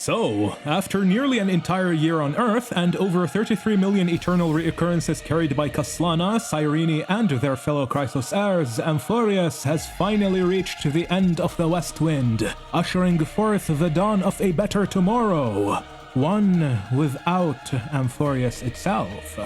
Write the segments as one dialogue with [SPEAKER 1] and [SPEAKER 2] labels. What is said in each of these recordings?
[SPEAKER 1] So, after nearly an entire year on Earth and over 33 million eternal reoccurrences carried by Kaslana, Cyrene, and their fellow Chrysos heirs, Amphoreus has finally reached the end of the West Wind, ushering forth the dawn of a better tomorrow, one without Amphoreus itself.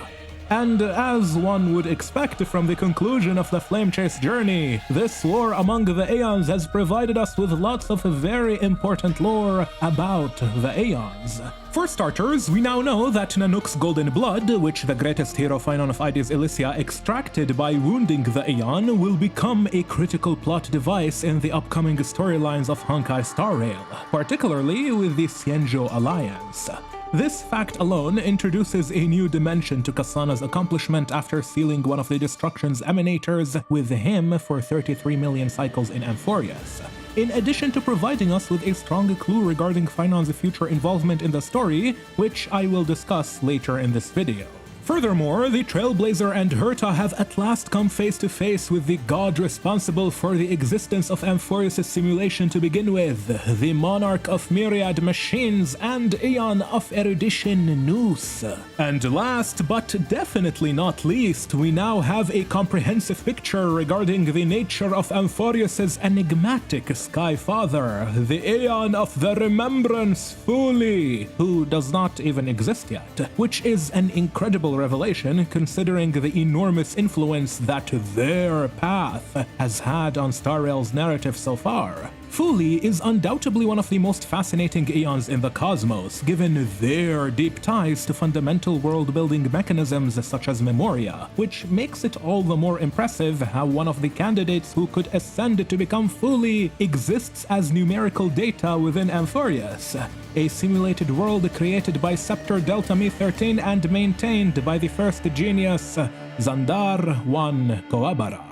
[SPEAKER 1] And as one would expect from the conclusion of the Flame Chase journey, this war among the Aeons has provided us with lots of very important lore about the Aeons. For starters, we now know that Nanook's golden blood, which the greatest hero Phynon of Ides Elysia extracted by wounding the Aeon, will become a critical plot device in the upcoming storylines of Honkai Star Rail, particularly with the Xianzhou Alliance. This fact alone introduces a new dimension to Kaslana's accomplishment after sealing one of the Destruction's emanators with him for 33 million cycles in Amphoreus, in addition to providing us with a strong clue regarding Phynon's future involvement in the story, which I will discuss later in this video. Furthermore, the Trailblazer and Herta have at last come face to face with the god responsible for the existence of Amphoreus Simulation to begin with, the monarch of myriad machines and Aeon of erudition Nous. And last but definitely not least, we now have a comprehensive picture regarding the nature of Amphoreus' enigmatic Sky Father, the Aeon of the Remembrance Fully, who does not even exist yet, which is an incredible revelation considering the enormous influence that their path has had on Star Rail's narrative so far. Fully is undoubtedly one of the most fascinating Aeons in the cosmos, given their deep ties to fundamental world-building mechanisms such as Memoria, which makes it all the more impressive how one of the candidates who could ascend to become Fully exists as numerical data within Amphoreus, a simulated world created by Scepter Delta Me 13 and maintained by the first genius, Zandar 1 Koabara.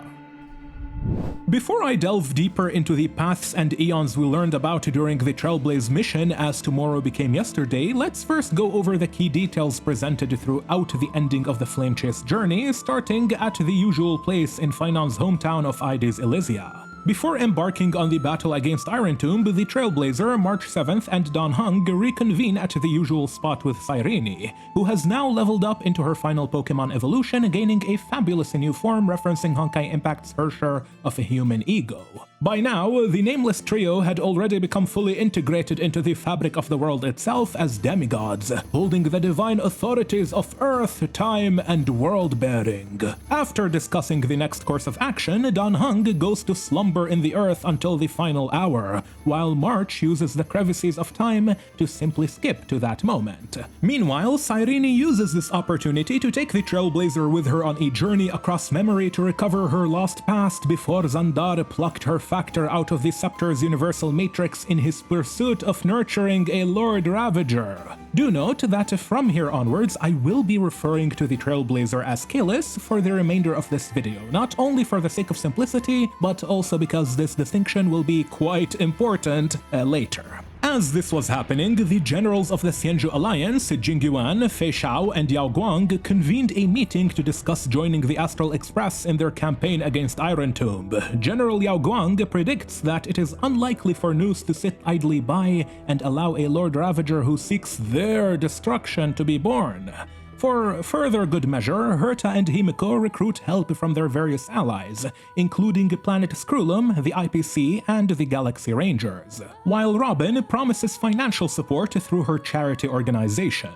[SPEAKER 1] Before I delve deeper into the paths and Aeons we learned about during the Trailblaze mission as tomorrow became yesterday, let's first go over the key details presented throughout the ending of the Flame Chase journey, starting at the usual place in Phynon's hometown of Ides Elysia. Before embarking on the battle against Irontomb, the Trailblazer, March 7th, and Dan Heng reconvene at the usual spot with Cyrene, who has now leveled up into her final Pokemon evolution, gaining a fabulous new form referencing Honkai Impact's Hersher of a human ego. By now, the Nameless trio had already become fully integrated into the fabric of the world itself as demigods, holding the divine authorities of Earth, Time, and World-bearing. After discussing the next course of action, Dan Heng goes to slumber in the Earth until the final hour, while March uses the crevices of time to simply skip to that moment. Meanwhile, Cyrene uses this opportunity to take the Trailblazer with her on a journey across memory to recover her lost past before Zandar plucked her factor out of the Scepter's universal matrix in his pursuit of nurturing a Lord Ravager. Do note that from here onwards, I will be referring to the Trailblazer as Kalis for the remainder of this video, not only for the sake of simplicity, but also because this distinction will be quite important later. As this was happening, the generals of the Xianzhou Alliance, Jingyuan, Fei Shao, and Yao Guang convened a meeting to discuss joining the Astral Express in their campaign against Irontomb. General Yao Guang predicts that it is unlikely for Nous to sit idly by and allow a Lord Ravager who seeks their destruction to be born. For further good measure, Herta and Himiko recruit help from their various allies, including Planet Screwlum, the IPC, and the Galaxy Rangers, while Robin promises financial support through her charity organization.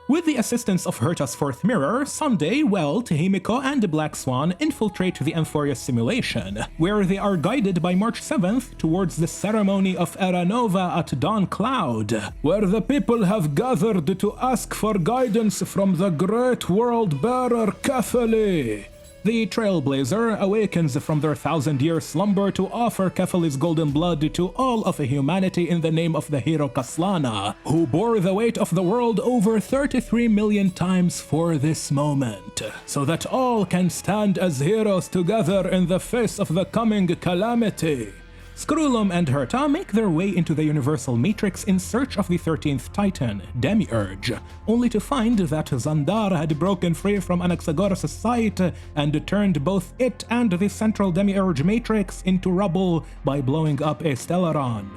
[SPEAKER 1] With the assistance of Herta's fourth mirror, Sunday, Welt, Himiko, and Black Swan infiltrate the Amphoreus Simulation, where they are guided by March 7th towards the ceremony of Era Nova at Dawn Cloud, where the people have gathered to ask for guidance from the great world-bearer Kefali. The Trailblazer awakens from their 1,000-year slumber to offer Kefali's golden blood to all of humanity in the name of the hero Kaslana, who bore the weight of the world over 33 million times for this moment, so that all can stand as heroes together in the face of the coming calamity. Screwlum and Herta make their way into the Universal Matrix in search of the 13th Titan, Demiurge, only to find that Zandar had broken free from Anaxagoras' sight and turned both it and the central Demiurge Matrix into rubble by blowing up a Stellaron.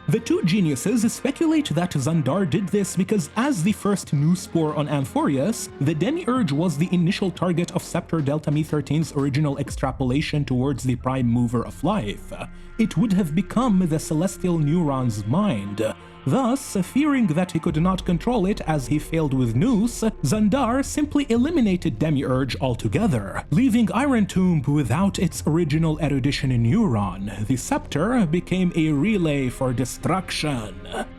[SPEAKER 1] The two geniuses speculate that Xandar did this because as the first new spore on Amphoreus, the Demiurge was the initial target of Scepter Delta Me 13's original extrapolation towards the prime mover of life. It would have become the celestial neuron's mind. Thus, fearing that he could not control it as he failed with Nous, Xandar simply eliminated Demiurge altogether, leaving Irontomb without its original erudition neuron. The scepter became a relay for destruction.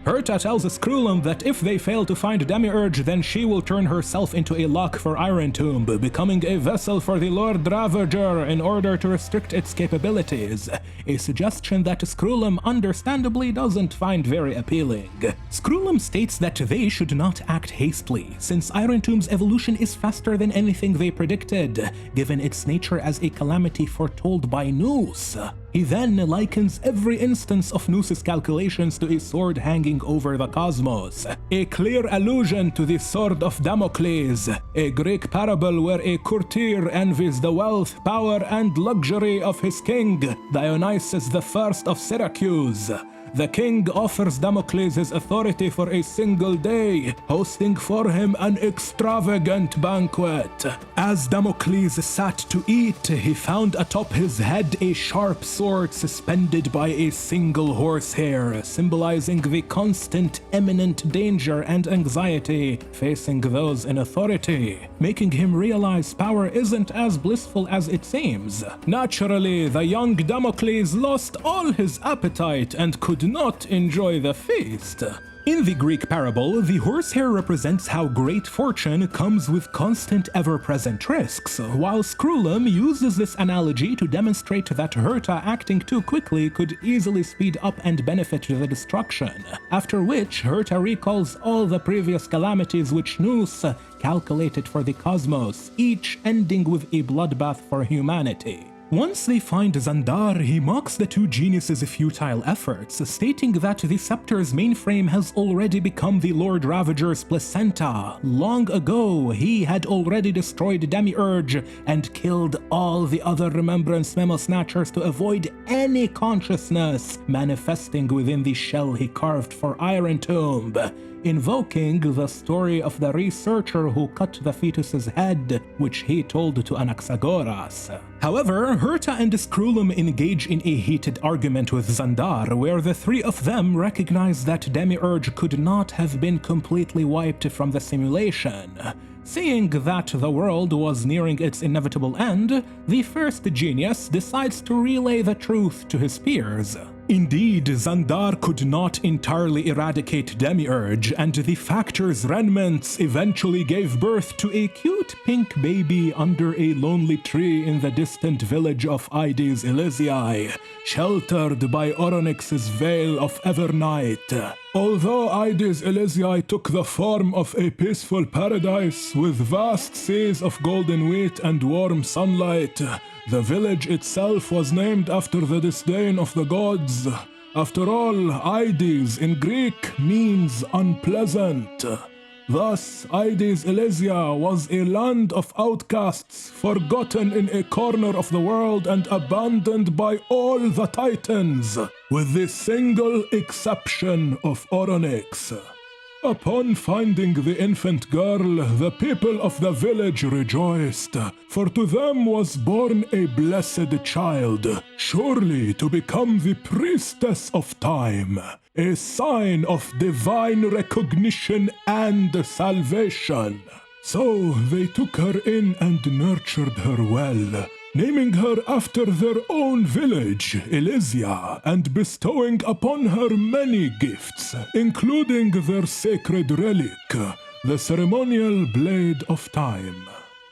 [SPEAKER 1] Herta tells Skrullum that if they fail to find Demiurge, then she will turn herself into a lock for Irontomb, becoming a vessel for the Lord Ravager in order to restrict its capabilities, a suggestion that Skrullum understandably doesn't find very appealing. Skrullum states that they should not act hastily, since Irontomb's evolution is faster than anything they predicted, given its nature as a calamity foretold by Nous. He then likens every instance of Nous's calculations to a sword hanging over the cosmos, a clear allusion to the Sword of Damocles, a Greek parable where a courtier envies the wealth, power, and luxury of his king, Dionysus I of Syracuse. The king offers Damocles his authority for a single day, hosting for him an extravagant banquet. As Damocles sat to eat, he found atop his head a sharp sword suspended by a single horsehair, symbolizing the constant, imminent danger and anxiety facing those in authority, making him realize power isn't as blissful as it seems. Naturally, the young Damocles lost all his appetite and could not enjoy the feast. In the Greek parable, the horsehair represents how great fortune comes with constant ever-present risks, while Skrullum uses this analogy to demonstrate that Herta acting too quickly could easily speed up and benefit the destruction, after which Herta recalls all the previous calamities which Nous calculated for the cosmos, each ending with a bloodbath for humanity. Once they find Xandar, he mocks the two geniuses' futile efforts, stating that the scepter's mainframe has already become the Lord Ravager's placenta. Long ago, he had already destroyed Demiurge and killed all the other Remembrance Memo Snatchers to avoid any consciousness manifesting within the shell he carved for Irontomb, invoking the story of the researcher who cut the fetus's head, which he told to Anaxagoras. However, Herta and Skrullum engage in a heated argument with Xandar, where the three of them recognize that Demiurge could not have been completely wiped from the simulation. Seeing that the world was nearing its inevitable end, the first genius decides to relay the truth to his peers. Indeed, Xandar could not entirely eradicate Demiurge, and the factor's remnants eventually gave birth to a cute pink baby under a lonely tree in the distant village of Ides Elysiae, sheltered by Oronyx's veil of Evernight. Although Ides Elysiae took the form of a peaceful paradise with vast seas of golden wheat and warm sunlight, the village itself was named after the disdain of the gods. After all, Ides in Greek means unpleasant. Thus, Ides Elysia was a land of outcasts, forgotten in a corner of the world and abandoned by all the titans, with the single exception of Oronyx. Upon finding the infant girl, the people of the village rejoiced, for to them was born a blessed child, surely to become the priestess of time, a sign of divine recognition and salvation. So they took her in and nurtured her well, naming her after their own village, Elysia, and bestowing upon her many gifts, including their sacred relic, the ceremonial Blade of Time.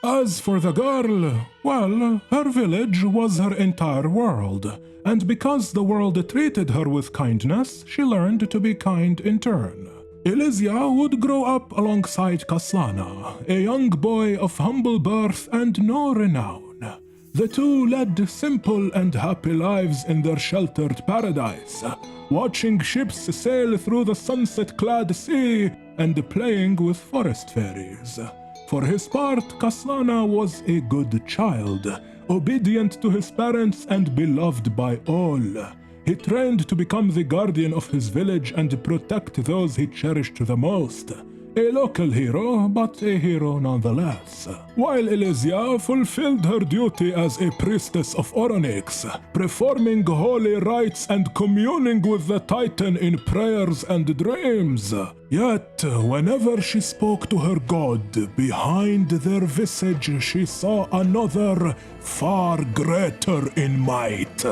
[SPEAKER 1] As for the girl, well, her village was her entire world, and because the world treated her with kindness, she learned to be kind in turn. Elysia would grow up alongside Kaslana, a young boy of humble birth and no renown. The two led simple and happy lives in their sheltered paradise, watching ships sail through the sunset-clad sea and playing with forest fairies. For his part, Kaslana was a good child, obedient to his parents and beloved by all. He trained to become the guardian of his village and protect those he cherished the most. A local hero, but a hero nonetheless. While Elysia fulfilled her duty as a priestess of Oronyx, performing holy rites and communing with the Titan in prayers and dreams. Yet, whenever she spoke to her god, behind their visage she saw another, far greater in might.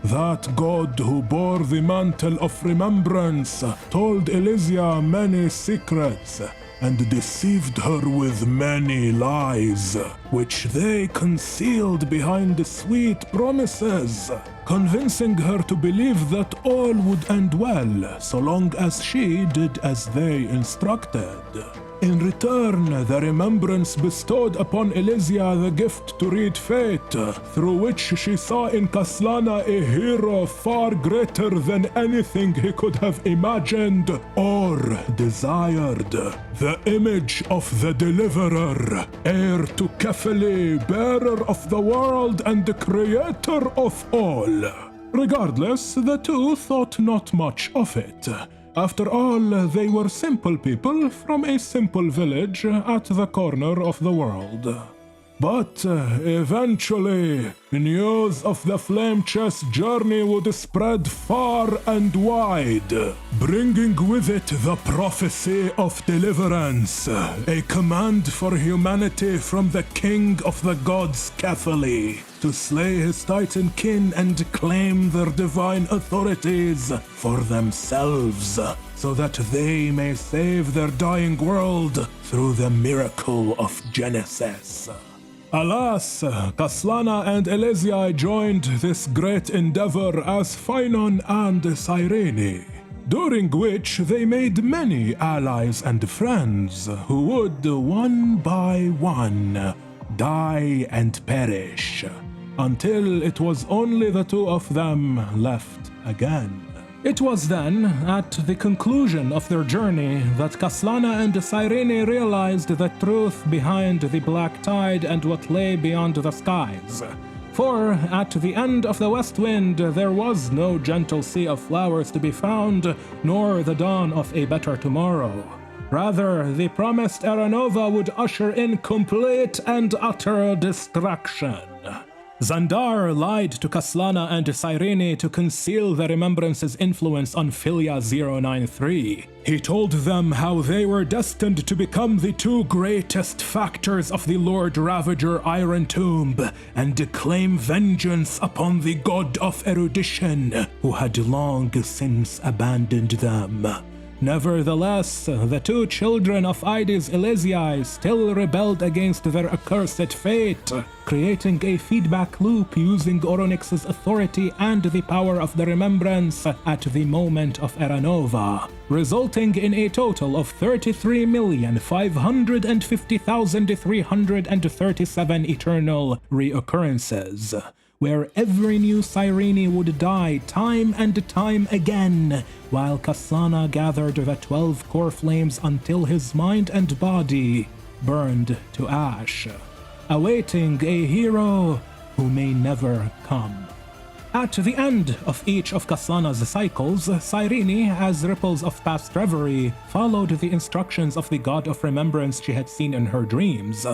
[SPEAKER 1] That god who bore the mantle of remembrance told Elysia many secrets and deceived her with many lies, which they concealed behind sweet promises, convincing her to believe that all would end well so long as she did as they instructed. In return, the remembrance bestowed upon Elysia the gift to read fate, through which she saw in Kaslana a hero far greater than anything he could have imagined or desired. The image of the Deliverer, heir to Kefili, bearer of the world and the creator of all. Regardless, the two thought not much of it. After all, they were simple people from a simple village at the corner of the world. But eventually, news of the Flame Chest journey would spread far and wide, bringing with it the prophecy of deliverance, a command for humanity from the king of the gods Kefili to slay his titan kin and claim their divine authorities for themselves, so that they may save their dying world through the miracle of Genesis. Alas, Kaslana and Elysia joined this great endeavor as Phynon and Cyrene, during which they made many allies and friends who would, one by one, die and perish, until it was only the two of them left again. It was then, at the conclusion of their journey, that Kaslana and Cyrene realized the truth behind the black tide and what lay beyond the skies. For at the end of the west wind there was no gentle sea of flowers to be found, nor the dawn of a better tomorrow. Rather, the promised Aranova would usher in complete and utter destruction. Xandar lied to Kaslana and Cyrene to conceal the Remembrance's influence on Filia 093. He told them how they were destined to become the two greatest factors of the Lord Ravager Irontomb and claim vengeance upon the god of erudition, who had long since abandoned them. Nevertheless, the two children of Ides Elysiae still rebelled against their accursed fate, creating a feedback loop using Oronyx's authority and the power of the Remembrance at the moment of Aranova, resulting in a total of 33,550,337 Eternal Reoccurrences, where every new Cyrene would die time and time again, while Kaslana gathered the 12 core flames until his mind and body burned to ash, awaiting a hero who may never come. At the end of each of Kaslana's cycles, Cyrene, as ripples of past reverie, followed the instructions of the god of remembrance she had seen in her dreams,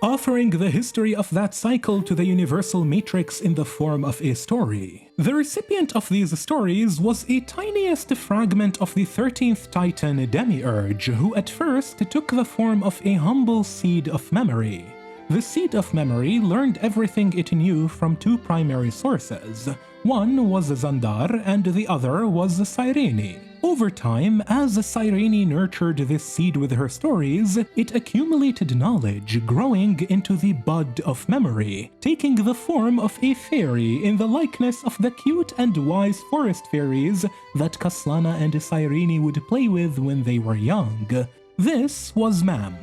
[SPEAKER 1] offering the history of that cycle to the universal matrix in the form of a story. The recipient of these stories was a tiniest fragment of the 13th Titan Demiurge, who at first took the form of a humble seed of memory. The seed of memory learned everything it knew from two primary sources. One was Xandar and the other was Cyrene. Over time, as Cyrene nurtured this seed with her stories, it accumulated knowledge, growing into the bud of memory, taking the form of a fairy in the likeness of the cute and wise forest fairies that Kaslana and Cyrene would play with when they were young. This was Mam.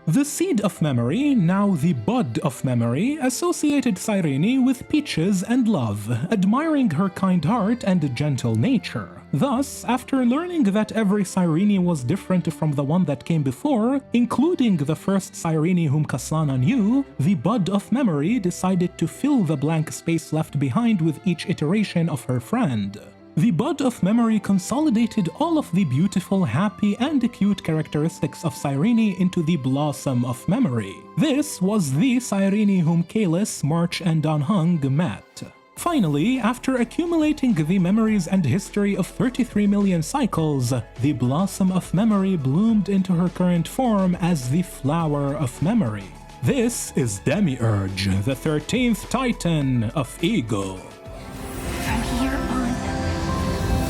[SPEAKER 1] The seed of memory, now the bud of memory, associated Cyrene with peaches and love, admiring her kind heart and gentle nature. Thus, after learning that every Cyrene was different from the one that came before, including the first Cyrene whom Kaslana knew, the bud of memory decided to fill the blank space left behind with each iteration of her friend. The Bud of Memory consolidated all of the beautiful, happy, and cute characteristics of Cyrene into the Blossom of Memory. This was the Cyrene whom Kalis, March, and Danhung met. Finally, after accumulating the memories and history of 33 million cycles, the Blossom of Memory bloomed into her current form as the Flower of Memory. This is Demiurge, the 13th Titan of Ego.
[SPEAKER 2] From here on,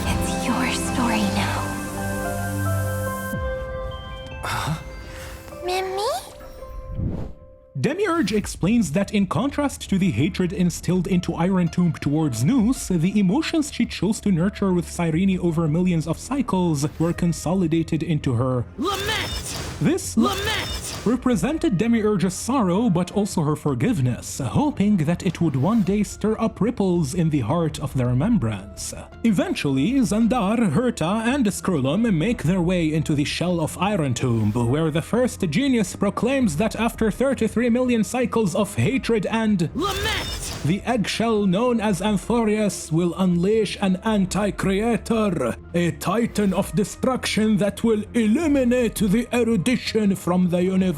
[SPEAKER 2] it's your story now. Mimi?
[SPEAKER 1] Demiurge explains that in contrast to the hatred instilled into Irontomb towards Nous, the emotions she chose to nurture with Cyrene over millions of cycles were consolidated into her lament. This lament represented Demiurge's sorrow but also her forgiveness, hoping that it would one day stir up ripples in the heart of the remembrance. Eventually, Xandar, Herta, and Skrulum make their way into the shell of Irontomb, where the first genius proclaims that after 33 million cycles of hatred and lament, the eggshell known as Amphoreus will unleash an anti-creator, a titan of destruction that will eliminate the erudition from the universe.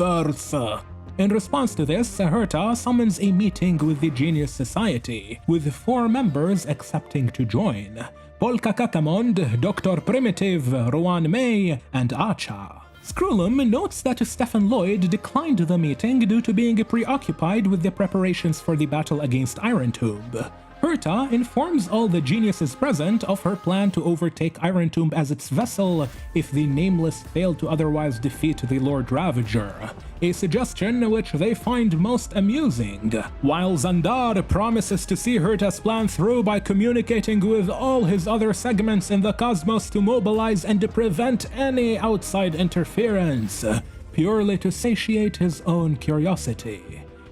[SPEAKER 1] In response to this, Herta summons a meeting with the Genius Society, with 4 members accepting to join: Polka Kakamond, Dr. Primitive, Rowan May, and Acha. Skrulum notes that Stephen Lloyd declined the meeting due to being preoccupied with the preparations for the battle against Irontomb. Herta informs all the geniuses present of her plan to overtake Irontomb as its vessel if the Nameless fail to otherwise defeat the Lord Ravager, a suggestion which they find most amusing, while Xandar promises to see Herta's plan through by communicating with all his other segments in the cosmos to mobilize and prevent any outside interference, purely to satiate his own curiosity.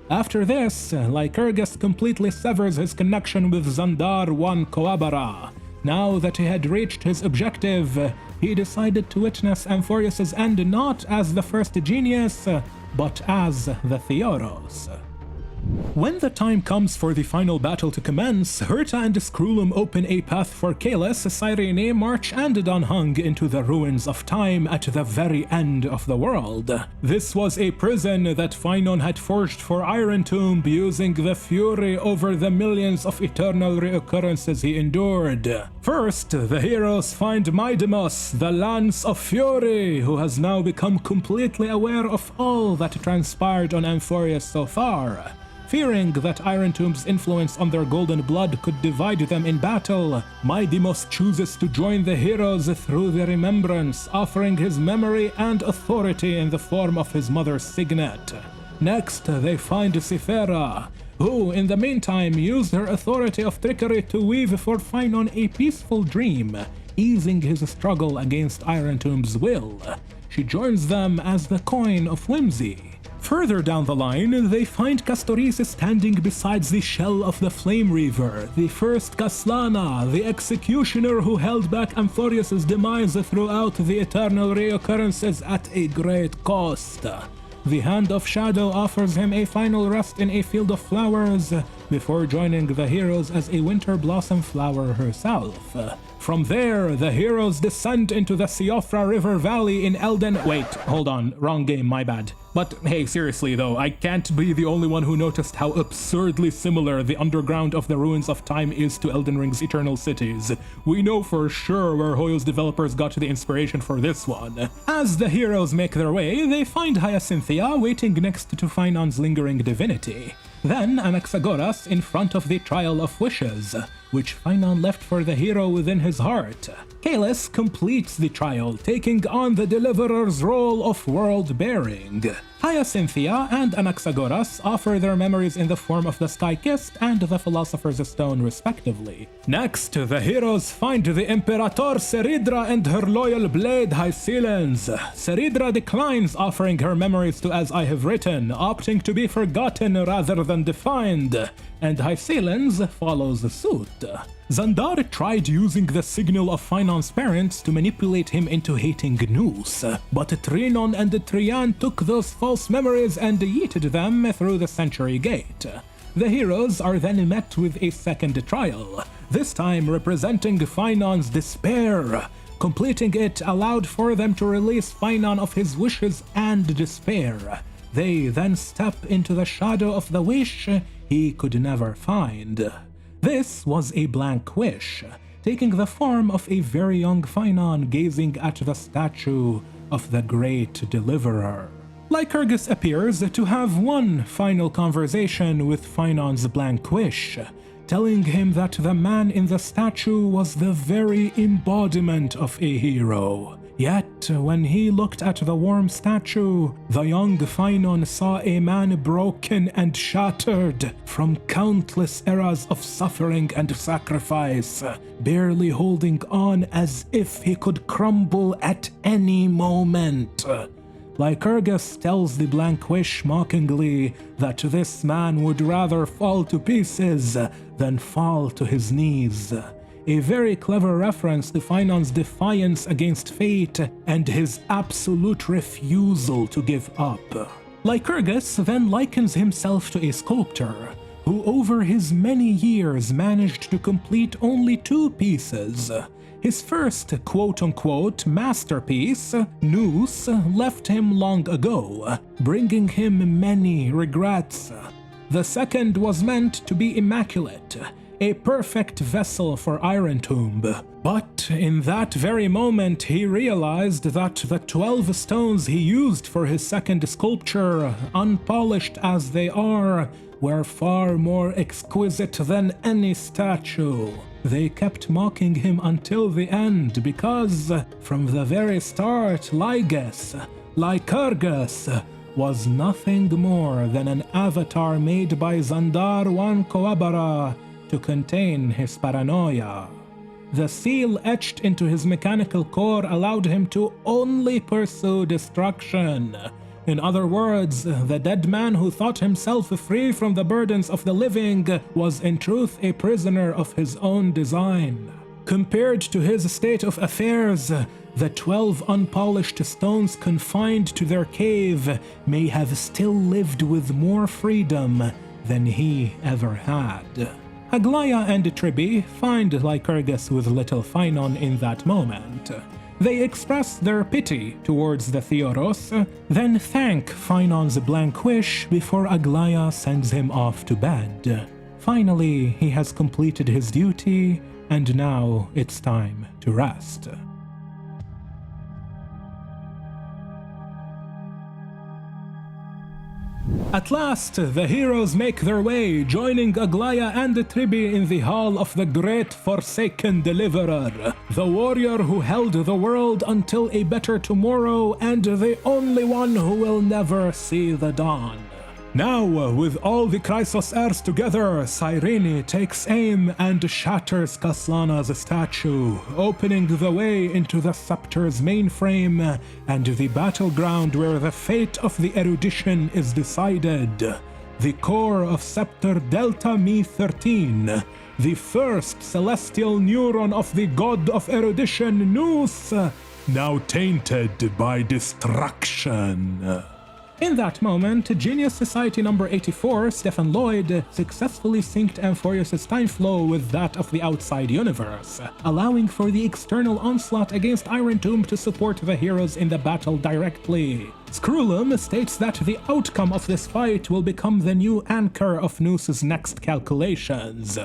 [SPEAKER 1] After this, Lycurgus completely severs his connection with Xandar Wan Coabara. Now that he had reached his objective, he decided to witness Amphoreus' end not as the first genius, but as the Theoros. When the time comes for the final battle to commence, Herta and Skrulum open a path for Kalis, Cyrene, March, and Danhung into the ruins of time at the very end of the world. This was a prison that Phynon had forged for Irontomb using the fury over the millions of eternal reoccurrences he endured. First, the heroes find Maidemos, the Lance of Fury, who has now become completely aware of all that transpired on Amphoreus so far. Fearing that Irontomb's influence on their golden blood could divide them in battle, Maidemos chooses to join the heroes through the remembrance, offering his memory and authority in the form of his mother's signet. Next, they find Cythera, who, in the meantime, used her authority of trickery to weave for Phynon a peaceful dream, easing his struggle against Irontomb's will. She joins them as the Coin of Whimsy. Further down the line, they find Castoris standing beside the shell of the Flame Reaver, the first Kaslana, the executioner who held back Amphoreus' demise throughout the Eternal Reoccurrences at a great cost. The Hand of Shadow offers him a final rest in a field of flowers before joining the heroes as a Winter Blossom Flower herself. From there, the heroes descend into the Siofra River Valley in Elden— Wait, hold on, wrong game, my bad. But hey, seriously though, I can't be the only one who noticed how absurdly similar the underground of the Ruins of Time is to Elden Ring's Eternal Cities. We know for sure where Hoyo's developers got the inspiration for this one. As the heroes make their way, they find Hyacinthia waiting next to Phynon's lingering divinity. Then Anaxagoras in front of the Trial of Wishes, which Phynon left for the hero within his heart. Kalis completes the trial, taking on the Deliverer's role of world-bearing. Hyacinthia and Anaxagoras offer their memories in the form of the Sky Kist and the Philosopher's Stone respectively. Next, the heroes find the Imperator Seridra and her loyal blade Hycelens. Seridra declines offering her memories to As I Have Written, opting to be forgotten rather than defined, and Hycelens follows suit. Xandar tried using the signal of Phynon's parents to manipulate him into hating Nous, but Trinon and Trian took those false memories and yeeted them through the Century Gate. The heroes are then met with a second trial, this time representing Finon's despair. Completing it allowed for them to release Finon of his wishes and despair. They then step into the shadow of the wish he could never find. This was a blank wish, taking the form of a very young Finon gazing at the statue of the great deliverer. Lycurgus appears to have one final conversation with Finon's blank wish, telling him that the man in the statue was the very embodiment of a hero. Yet, when he looked at the warm statue, the young Finon saw a man broken and shattered from countless eras of suffering and sacrifice, barely holding on as if he could crumble at any moment. Lycurgus tells the blank wish mockingly that this man would rather fall to pieces than fall to his knees. A very clever reference to Finon's defiance against fate and his absolute refusal to give up. Lycurgus then likens himself to a sculptor who over his many years managed to complete only 2 pieces. His first quote-unquote masterpiece, Noose, left him long ago, bringing him many regrets. The second was meant to be immaculate, a perfect vessel for Irontomb. But in that very moment he realized that the 12 stones he used for his second sculpture, unpolished as they are, were far more exquisite than any statue. They kept mocking him until the end because, from the very start, Lycurgus was nothing more than an avatar made by Xandar Wan Coabara to contain his paranoia. The seal etched into his mechanical core allowed him to only pursue destruction. In other words, the dead man who thought himself free from the burdens of the living was in truth a prisoner of his own design. Compared to his state of affairs, the 12 unpolished stones confined to their cave may have still lived with more freedom than he ever had. Aglaia and Tribi find Lycurgus with little Finon in that moment. They express their pity towards the Theoros, then thank Finon's blank wish before Aglaia sends him off to bed. Finally, he has completed his duty, and now it's time to rest. At last, the heroes make their way, joining Aglaia and Tribi in the hall of the great Forsaken Deliverer, the warrior who held the world until a better tomorrow and the only one who will never see the dawn. Now, with all the Chrysos heirs together, Cyrene takes aim and shatters Kaslana's statue, opening the way into the Scepter's mainframe and the battleground where the fate of the erudition is decided. The core of Scepter Delta Mi 13, the first celestial neuron of the god of erudition, Nous, now tainted by destruction. In that moment, Genius Society number 84, Stephen Lloyd, successfully synced Amphoreus' time flow with that of the outside universe, allowing for the external onslaught against Irontomb to support the heroes in the battle directly. Screwlum states that the outcome of this fight will become the new anchor of Noos's next calculations.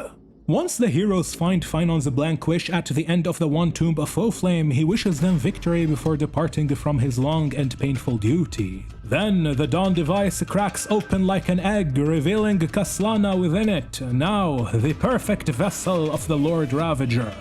[SPEAKER 1] Once the heroes find Finon's blank wish at the end of the one tomb of Flame, he wishes them victory before departing from his long and painful duty. Then the Dawn device cracks open like an egg, revealing Kaslana within it, now the perfect vessel of the Lord Ravager.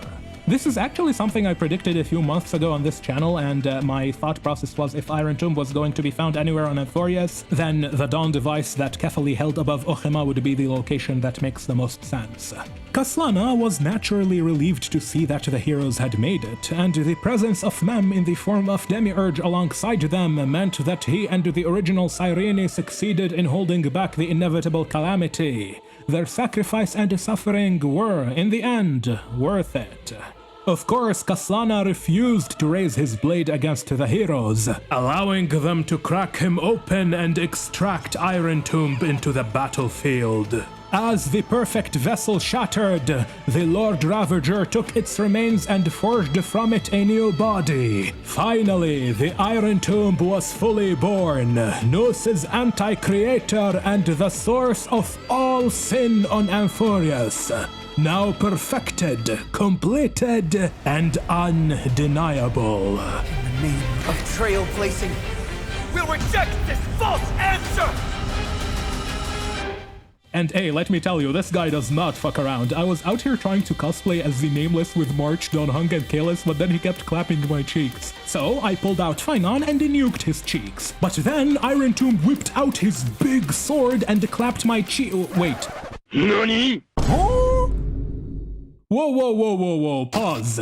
[SPEAKER 1] This is actually something I predicted a few months ago on this channel, and my thought process was if Irontomb was going to be found anywhere on Amphoreus, then the Dawn device that Kefali held above Okhima would be the location that makes the most sense. Kaslana was naturally relieved to see that the heroes had made it, and the presence of Mem in the form of Demiurge alongside them meant that he and the original Cyrene succeeded in holding back the inevitable calamity. Their sacrifice and suffering were, in the end, worth it. Of course, Kaslana refused to raise his blade against the heroes, allowing them to crack him open and extract Irontomb into the battlefield. As the perfect vessel shattered, the Lord Ravager took its remains and forged from it a new body. Finally, the Irontomb was fully born, Noos's anti-creator and the source of all sin on Amphoreus. Now perfected, completed, and undeniable.
[SPEAKER 3] In the name of trailblazing, we'll reject this false answer!
[SPEAKER 1] And hey, let me tell you, this guy does not fuck around. I was out here trying to cosplay as the Nameless with March, Donhung, and Kalis, but then he kept clapping my cheeks. So I pulled out Finon and nuked his cheeks. But then Irontomb whipped out his big sword and clapped my cheek. Wait.
[SPEAKER 4] NANI?
[SPEAKER 1] Huh? Whoa, pause.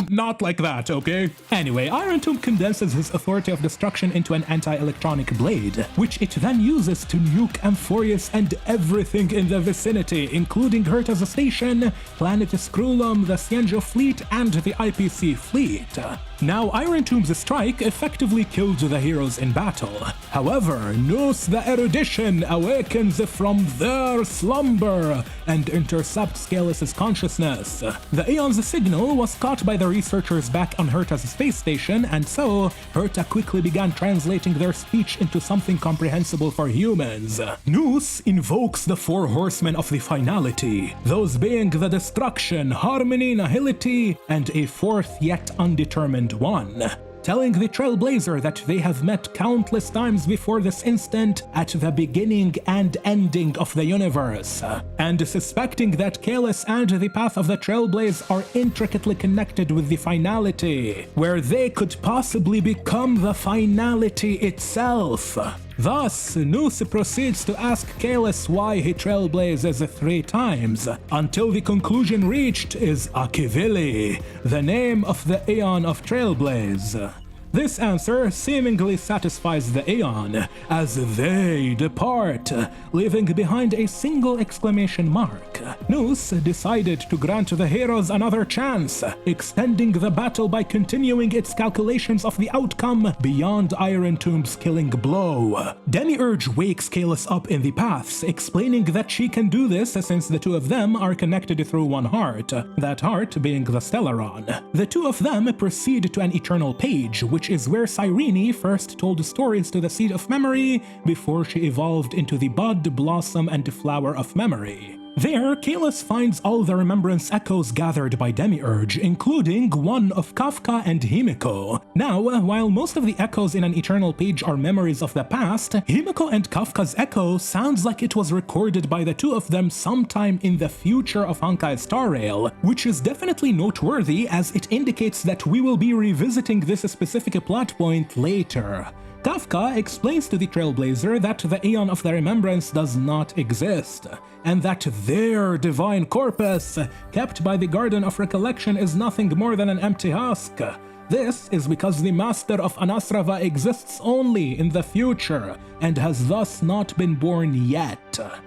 [SPEAKER 1] Not like that, okay? Anyway, Irontomb condenses his authority of destruction into an anti-electronic blade, which it then uses to nuke Amphoreus and everything in the vicinity, including Herta's station, Planet Scrulum, the Xianzhou fleet, and the IPC fleet. Now, Irontomb's strike effectively killed the heroes in battle. However, Noos the Erudition awakens from their slumber and intercepts Kalis' consciousness. The Aeon's signal was caught by the researchers back on Herta's space station, and so Herta quickly began translating their speech into something comprehensible for humans. Noos invokes the four horsemen of the finality, those being the destruction, harmony, nihility, and a fourth yet undetermined one, telling the Trailblazer that they have met countless times before this instant at the beginning and ending of the universe, and suspecting that Kalis and the path of the Trailblaze are intricately connected with the finality, where they could possibly become the finality itself. Thus, Noos proceeds to ask Kalis why he trailblazes 3 times, until the conclusion reached is Akivili, the name of the Aeon of Trailblaze. This answer seemingly satisfies the Aeon, as they depart, leaving behind a single exclamation mark. Noos decided to grant the heroes another chance, extending the battle by continuing its calculations of the outcome beyond Irontomb's killing blow. Demiurge wakes Kalis up in the paths, explaining that she can do this since the two of them are connected through one heart, that heart being the Stellaron. The two of them proceed to an eternal page, which is where Cyrene first told stories to the Seed of Memory before she evolved into the Bud, Blossom, and Flower of Memory. There, Kalis finds all the remembrance echoes gathered by Demiurge, including one of Kafka and Himiko. Now, while most of the echoes in an eternal page are memories of the past, Himiko and Kafka's echo sounds like it was recorded by the two of them sometime in the future of Honkai Star Rail, which is definitely noteworthy as it indicates that we will be revisiting this specific plot point later. Kafka explains to the Trailblazer that the Aeon of the Remembrance does not exist, and that their divine corpus, kept by the Garden of Recollection, is nothing more than an empty husk. This is because the Master of Anasrava exists only in the future, and has thus not been born yet.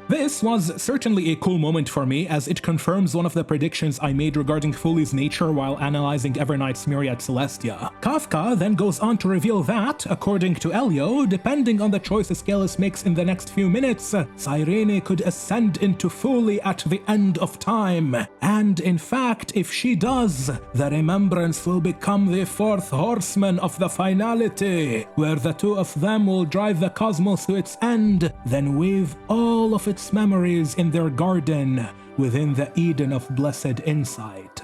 [SPEAKER 1] This was certainly a cool moment for me, as it confirms one of the predictions I made regarding Fuli's nature while analyzing Evernight's Myriad Celestia. Kafka then goes on to reveal that, according to Elio, depending on the choices Kalis makes in the next few minutes, Cyrene could ascend into Fuli at the end of time. And in fact, if she does, the Remembrance will become the fourth horseman of the finality, where the two of them will drive the cosmos to its end, then weave all of its memories in their garden within the Eden of blessed insight.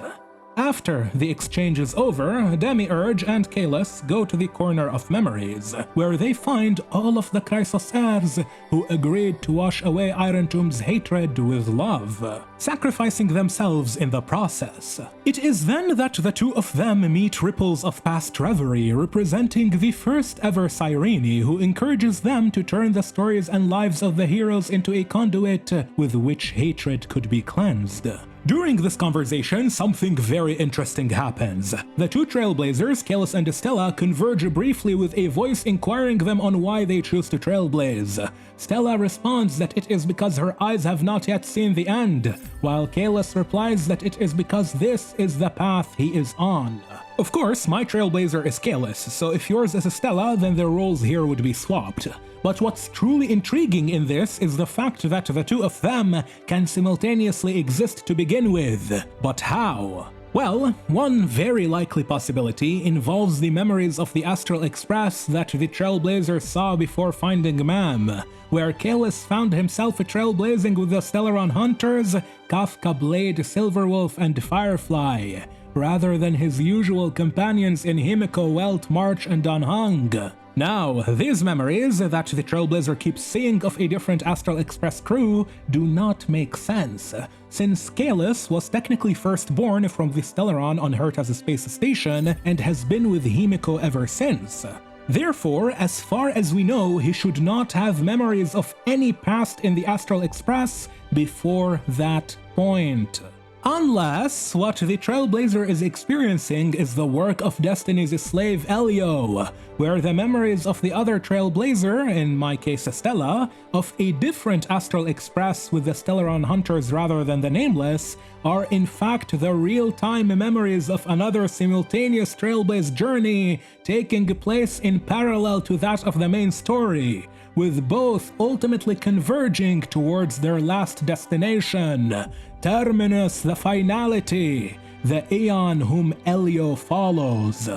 [SPEAKER 1] After the exchange is over, Demiurge and Kalis go to the Corner of Memories, where they find all of the Chrysosaurs who agreed to wash away Irontomb's hatred with love, sacrificing themselves in the process. It is then that the two of them meet Ripples of Past Reverie, representing the first ever Cyrene, who encourages them to turn the stories and lives of the heroes into a conduit with which hatred could be cleansed. During this conversation, something very interesting happens. The two Trailblazers, Kalis and Stella, converge briefly with a voice inquiring them on why they choose to trailblaze. Stella responds that it is because her eyes have not yet seen the end, while Kalis replies that it is because this is the path he is on. Of course, my Trailblazer is Kalis, so if yours is Estella, then the roles here would be swapped. But what's truly intriguing in this is the fact that the two of them can simultaneously exist to begin with. But how? Well, one very likely possibility involves the memories of the Astral Express that the Trailblazer saw before finding Mam, where Kalis found himself trailblazing with the Stellaron Hunters, Kafka Blade, Silverwolf, and Firefly, rather than his usual companions in Himiko, Welt, March, and Danhang. Now, these memories that the Trailblazer keeps seeing of a different Astral Express crew do not make sense, since Kalis was technically first born from the Stellaron on Herta's space station and has been with Himiko ever since. Therefore, as far as we know, he should not have memories of any past in the Astral Express before that point. Unless what the Trailblazer is experiencing is the work of Destiny's slave Elio, where the memories of the other Trailblazer, in my case Estella, of a different Astral Express with the Stellaron Hunters rather than the Nameless, are in fact the real-time memories of another simultaneous Trailblaze journey taking place in parallel to that of the main story, with both ultimately converging towards their last destination, Terminus, the finality, the Aeon whom Elio follows.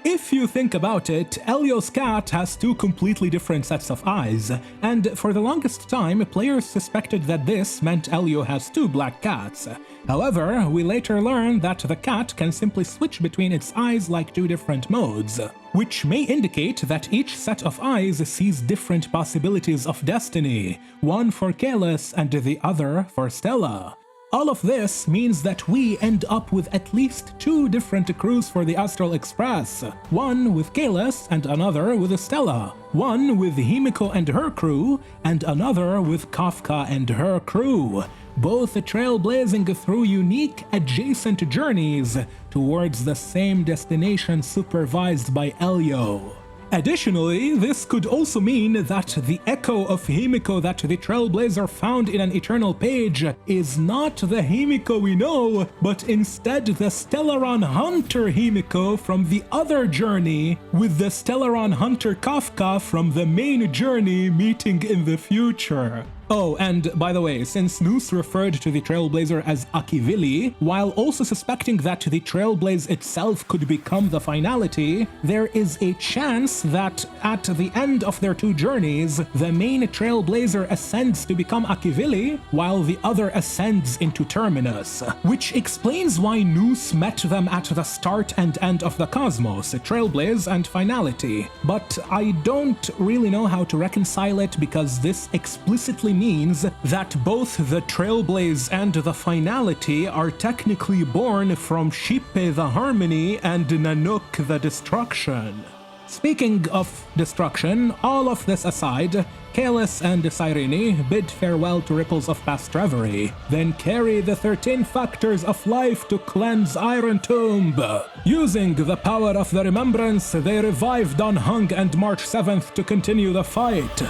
[SPEAKER 1] If you think about it, Elio's cat has two completely different sets of eyes, and for the longest time, players suspected that this meant Elio has two black cats. However, we later learn that the cat can simply switch between its eyes like two different modes, which may indicate that each set of eyes sees different possibilities of destiny, one for Kalis and the other for Stella. All of this means that we end up with at least two different crews for the Astral Express, one with Kalis and another with Estella, one with Himiko and her crew, and another with Kafka and her crew, both trailblazing through unique adjacent journeys towards the same destination supervised by Elio. Additionally, this could also mean that the echo of Himiko that the Trailblazer found in an Eternal page is not the Himiko we know, but instead the Stellaron Hunter Himiko from the other journey, with the Stellaron Hunter Kafka from the main journey meeting in the future. Oh, and by the way, since Noose referred to the Trailblazer as Akivili, while also suspecting that the Trailblaze itself could become the finality, there is a chance that at the end of their two journeys, the main Trailblazer ascends to become Akivili, while the other ascends into Terminus, which explains why Noose met them at the start and end of the Cosmos, Trailblaze and Finality. But I don't really know how to reconcile it because this explicitly means that both the Trailblaze and the Finality are technically born from Shippe the Harmony and Nanook the Destruction. Speaking of destruction, all of this aside, Kalis and Cyrene bid farewell to Ripples of Past Reverie, then carry the 13 factors of life to cleanse Irontomb. Using the power of the remembrance, they revive Danhang and March 7th to continue the fight.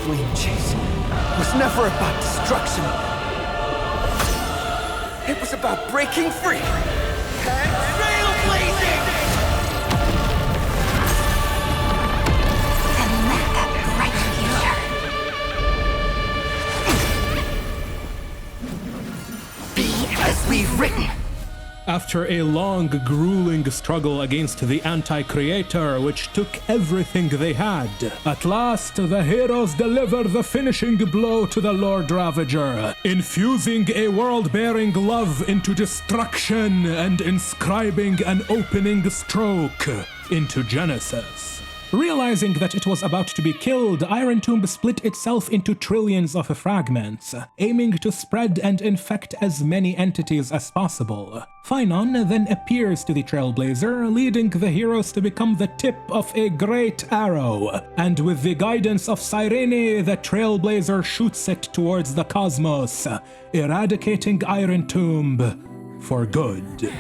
[SPEAKER 3] Flame chase was never about destruction. It was about breaking free and trailblazing!
[SPEAKER 2] And let that bright future
[SPEAKER 3] Be as we've written.
[SPEAKER 1] After a long, grueling struggle against the Anti-Creator, which took everything they had, at last the heroes deliver the finishing blow to the Lord Ravager, infusing a world-bearing love into destruction and inscribing an opening stroke into Genesis. Realizing that it was about to be killed, Irontomb split itself into trillions of fragments, aiming to spread and infect as many entities as possible. Phynon then appears to the Trailblazer, leading the heroes to become the tip of a great arrow, and with the guidance of Cyrene, the Trailblazer shoots it towards the cosmos, eradicating Irontomb for good.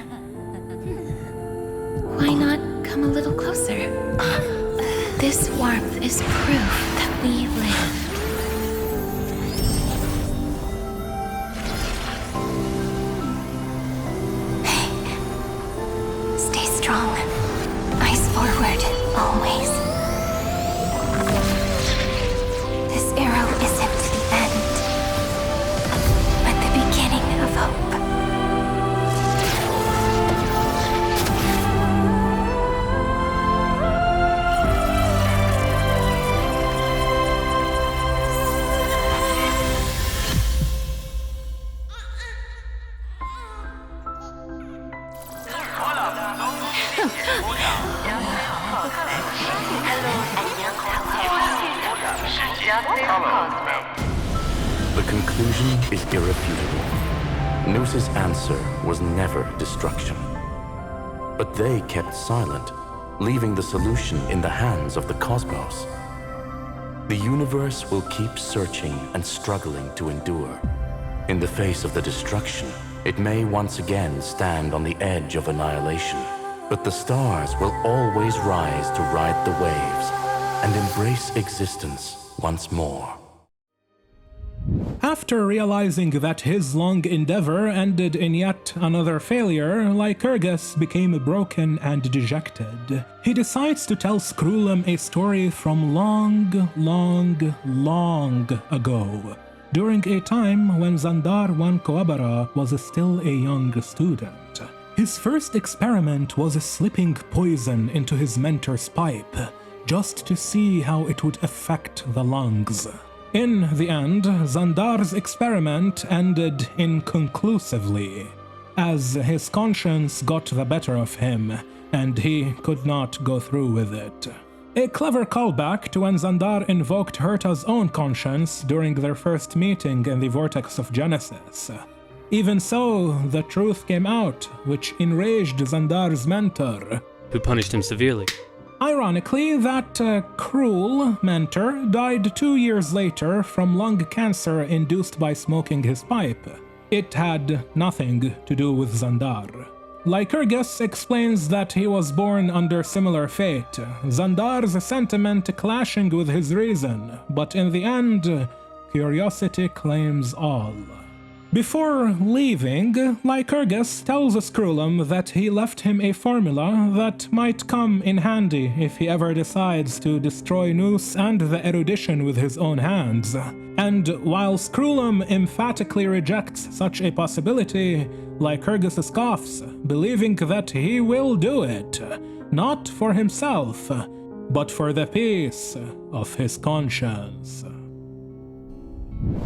[SPEAKER 2] Why not come a little closer? This warmth is proof that we live.
[SPEAKER 4] The conclusion is irrefutable. Noos's answer was never destruction. But they kept silent, leaving the solution in the hands of the cosmos. The universe will keep searching and struggling to endure. In the face of the destruction, it may once again stand on the edge of annihilation. But the stars will always rise to ride the waves and embrace existence once more.
[SPEAKER 1] After realizing that his long endeavor ended in yet another failure, Lycurgus became broken and dejected. He decides to tell Scroolum a story from long ago, during a time when Xandar Wan Coabara was still a young student. His first experiment was slipping poison into his mentor's pipe, just to see how it would affect the lungs. In the end, Xandar's experiment ended inconclusively, as his conscience got the better of him, and he could not go through with it. A clever callback to when Xandar invoked Herta's own conscience during their first meeting in the Vortex of Genesis. Even so, the truth came out, which enraged Xandar's mentor,
[SPEAKER 5] who punished him severely.
[SPEAKER 1] Ironically, that cruel mentor died 2 years later from lung cancer induced by smoking his pipe. It had nothing to do with Xandar. Lycurgus explains that he was born under similar fate, Xandar's sentiment clashing with his reason, but in the end, curiosity claims all. Before leaving, Lycurgus tells Scroolum that he left him a formula that might come in handy if he ever decides to destroy Noos and the erudition with his own hands. And while Scroolum emphatically rejects such a possibility, Lycurgus scoffs, believing that he will do it, not for himself, but for the peace of his conscience.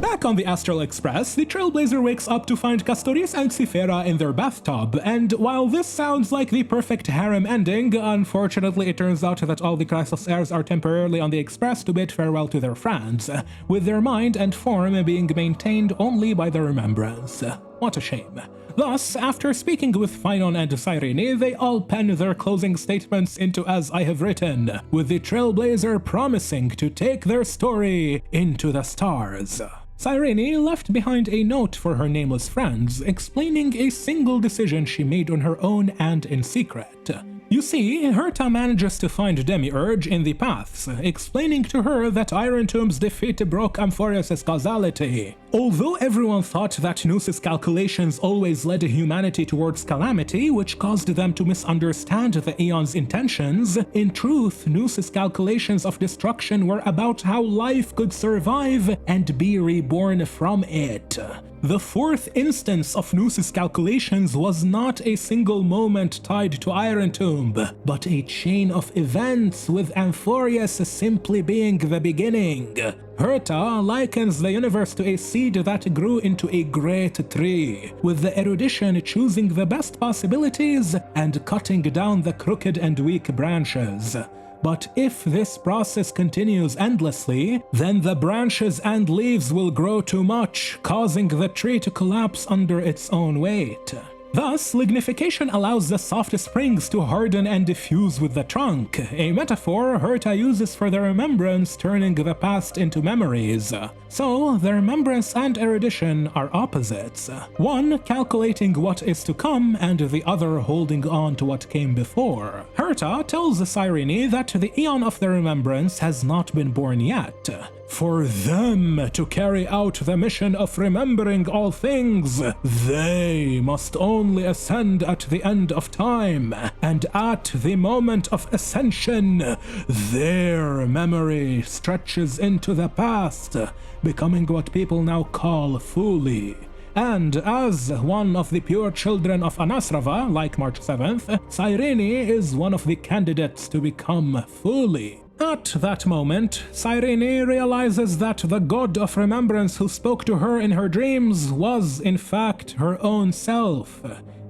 [SPEAKER 1] Back on the Astral Express, the Trailblazer wakes up to find Castorius and Cythera in their bathtub, and while this sounds like the perfect harem ending, unfortunately it turns out that all the Chrysos heirs are temporarily on the Express to bid farewell to their friends, with their mind and form being maintained only by the remembrance. What a shame. Thus, after speaking with Phynon and Cyrene, they all pen their closing statements into As I Have Written, with the Trailblazer promising to take their story into the stars. Cyrene left behind a note for her nameless friends, explaining a single decision she made on her own and in secret. You see, Herta manages to find Demiurge in the paths, explaining to her that Irontomb's defeat broke Amphoreus' causality. Although everyone thought that Noos's calculations always led humanity towards calamity, which caused them to misunderstand the Aeon's intentions, in truth, Noos's calculations of destruction were about how life could survive and be reborn from it. The fourth instance of Noos's calculations was not a single moment tied to Irontomb, but a chain of events, with Amphoreus simply being the beginning. Herta likens the universe to a seed that grew into a great tree, with the erudition choosing the best possibilities and cutting down the crooked and weak branches. But if this process continues endlessly, then the branches and leaves will grow too much, causing the tree to collapse under its own weight. Thus, lignification allows the soft springs to harden and diffuse with the trunk, a metaphor Herta uses for the remembrance turning the past into memories. So, the remembrance and erudition are opposites, one calculating what is to come and the other holding on to what came before. Herta tells Cyrene that the Aeon of the Remembrance has not been born yet. For them to carry out the mission of remembering all things, they must only ascend at the end of time, and at the moment of ascension, their memory stretches into the past, becoming what people now call Fuli. And as one of the pure children of Anasrava, like March 7th, Cyrene is one of the candidates to become Fuli. At that moment, Cyrene realizes that the god of remembrance who spoke to her in her dreams was, in fact, her own self,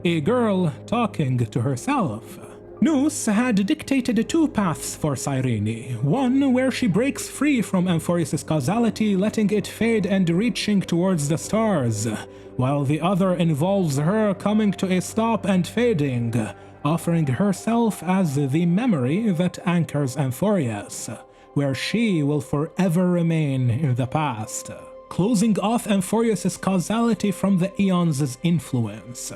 [SPEAKER 1] a girl talking to herself. Nous had dictated two paths for Cyrene, one where she breaks free from Amphoreus' causality, letting it fade and reaching towards the stars, while the other involves her coming to a stop and fading, offering herself as the memory that anchors Amphoreus, where she will forever remain in the past, closing off Amphoreus' causality from the eons' influence.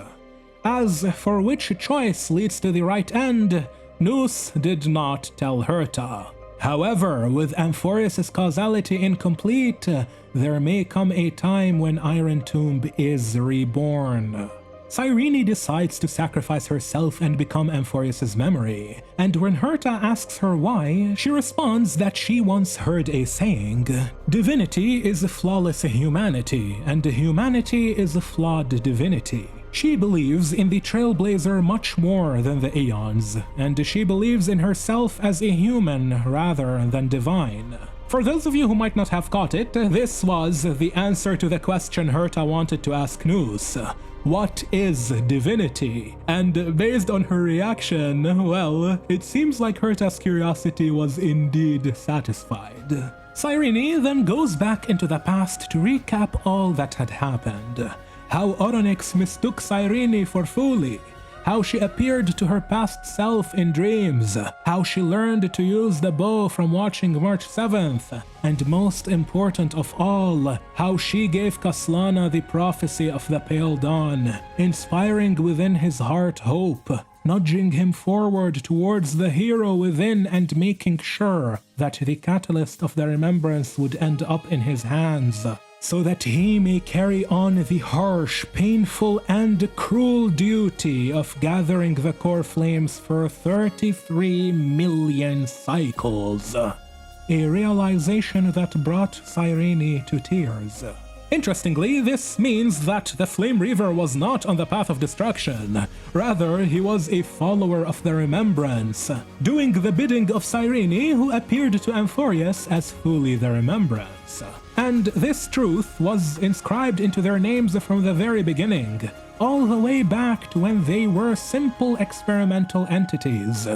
[SPEAKER 1] As for which choice leads to the right end, Nous did not tell Herta. However, with Amphoreus' causality incomplete, there may come a time when Irontomb is reborn. Cyrene decides to sacrifice herself and become Amphoreus' memory, and when Herta asks her why, she responds that she once heard a saying, "Divinity is a flawless humanity, and humanity is a flawed divinity." She believes in the Trailblazer much more than the Aeons, and she believes in herself as a human rather than divine. For those of you who might not have caught it, this was the answer to the question Herta wanted to ask Nous. What is divinity? And based on her reaction, well, it seems like Herta's curiosity was indeed satisfied. Cyrene then goes back into the past to recap all that had happened. How Oronyx mistook Cyrene for Fuli, how she appeared to her past self in dreams, how she learned to use the bow from watching March 7th, and most important of all, how she gave Kaslana the prophecy of the Pale Dawn, inspiring within his heart hope, nudging him forward towards the hero within and making sure that the catalyst of the remembrance would end up in his hands, so that he may carry on the harsh, painful, and cruel duty of gathering the core flames for 33 million cycles. A realization that brought Cyrene to tears. Interestingly, this means that the Flame Reaver was not on the path of destruction. Rather, he was a follower of the Remembrance, doing the bidding of Cyrene, who appeared to Amphoreus as Fuli the Remembrance. And this truth was inscribed into their names from the very beginning, all the way back to when they were simple experimental entities.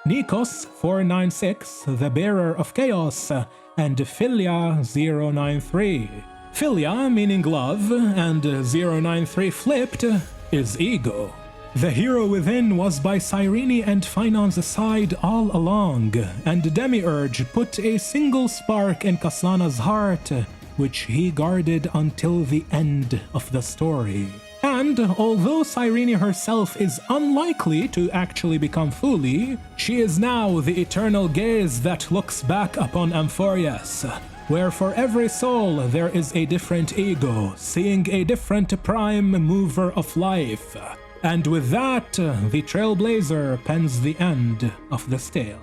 [SPEAKER 1] Nikos 496, the Bearer of Chaos, and Philia 093. Philia, meaning love, and 093 flipped, is ego. The hero within was by Cyrene and Phainon's side all along, and Demiurge put a single spark in Kaslana's heart, which he guarded until the end of the story. And although Cyrene herself is unlikely to actually become Fuli, she is now the eternal gaze that looks back upon Amphoreus, where for every soul there is a different ego, seeing a different prime mover of life. And with that, the Trailblazer pens the end of this tale.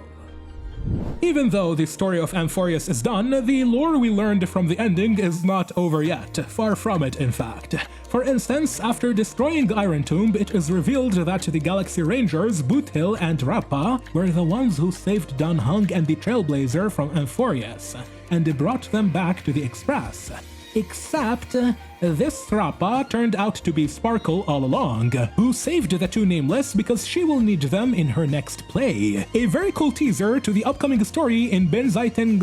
[SPEAKER 1] Even though the story of Amphoreus is done, the lore we learned from the ending is not over yet, far from it in fact. For instance, after destroying Irontomb, it is revealed that the Galaxy Rangers, Boothil and Rappa, were the ones who saved Dan Heng and the Trailblazer from Amphoreus, and brought them back to the Express. Except, this Rappa turned out to be Sparkle all along, who saved the two Nameless because she will need them in her next play. A very cool teaser to the upcoming story in Benzaiten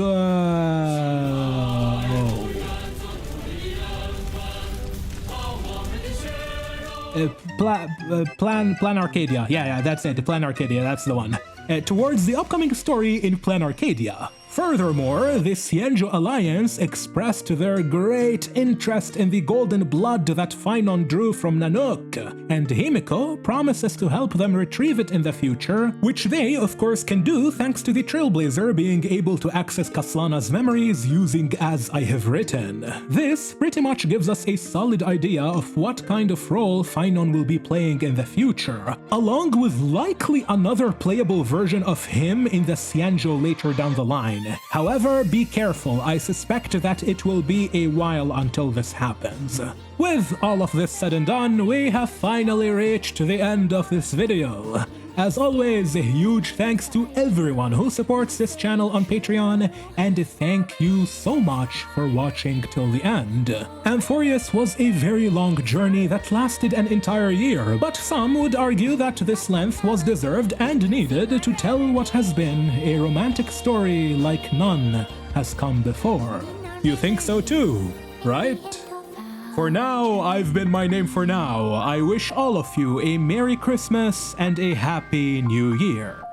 [SPEAKER 1] Plan Arcadia. Yeah, that's it. Plan Arcadia, that's the one. Towards the upcoming story in Plan Arcadia. Furthermore, the Xianzhou Alliance expressed their great interest in the golden blood that Phaenon drew from Nanook, and Himiko promises to help them retrieve it in the future, which they, of course, can do thanks to the Trailblazer being able to access Kaslana's memories using As I Have Written. This pretty much gives us a solid idea of what kind of role Phaenon will be playing in the future, along with likely another playable version of him in the Xianzhou later down the line. However, be careful, I suspect that it will be a while until this happens. With all of this said and done, we have finally reached the end of this video. As always, a huge thanks to everyone who supports this channel on Patreon, and thank you so much for watching till the end. Amphoreus was a very long journey that lasted an entire year, but some would argue that this length was deserved and needed to tell what has been a romantic story like none has come before. You think so too, right? For now, I've been My Name for Now. I wish all of you a Merry Christmas and a Happy New Year.